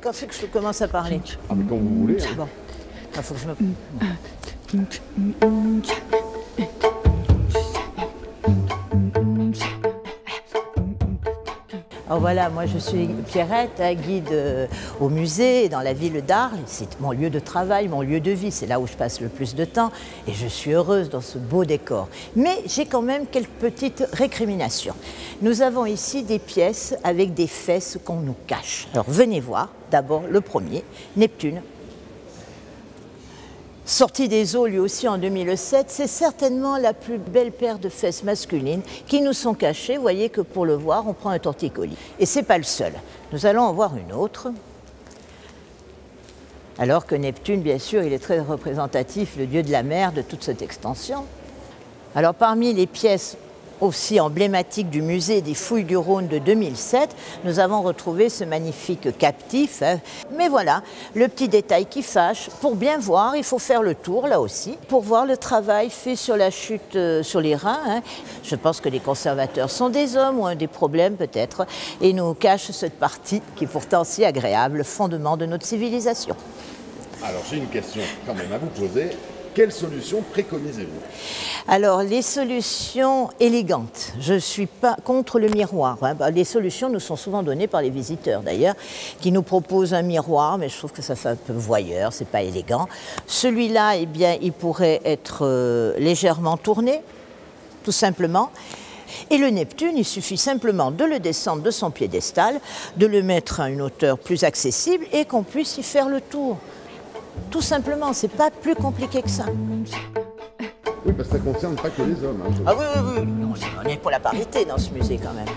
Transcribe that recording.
Quand c'est que je commence à parler? Ah, mais quand vous voulez. Hein. Bon, il faut que je me... Alors voilà, moi je suis Pierrette, guide au musée et dans la ville d'Arles. C'est mon lieu de travail, mon lieu de vie, c'est là où je passe le plus de temps et je suis heureuse dans ce beau décor. Mais j'ai quand même quelques petites récriminations. Nous avons ici des pièces avec des fesses qu'on nous cache. Alors venez voir, d'abord le premier, Neptune. Sorti des eaux lui aussi en 2007, c'est certainement la plus belle paire de fesses masculines qui nous sont cachées. Vous voyez que pour le voir, on prend un torticolis. Et ce n'est pas le seul. Nous allons en voir une autre. Alors que Neptune, bien sûr, il est très représentatif, le dieu de la mer, de toute cette extension. Alors parmi les pièces aussi emblématique du musée des Fouilles du Rhône de 2007, nous avons retrouvé ce magnifique captif. Hein. Mais voilà, le petit détail qui fâche. Pour bien voir, il faut faire le tour, là aussi, pour voir le travail fait sur la chute sur les reins. Hein. Je pense que les conservateurs sont des hommes ou un des problèmes peut-être, et nous cachent cette partie qui est pourtant si agréable, le fondement de notre civilisation. Alors j'ai une question quand même à vous poser. Quelles solutions préconisez-vous? Alors, les solutions élégantes. Je ne suis pas contre le miroir. Hein. Les solutions nous sont souvent données par les visiteurs, d'ailleurs, qui nous proposent un miroir, mais je trouve que ça fait un peu voyeur, c'est pas élégant. Celui-là, eh bien, il pourrait être légèrement tourné, tout simplement. Et le Neptune, il suffit simplement de le descendre de son piédestal, de le mettre à une hauteur plus accessible et qu'on puisse y faire le tour. Tout simplement, c'est pas plus compliqué que ça. Oui, parce que ça ne concerne pas que les hommes. Hein, ah oui, oui, oui. On est pour la parité dans ce musée quand même.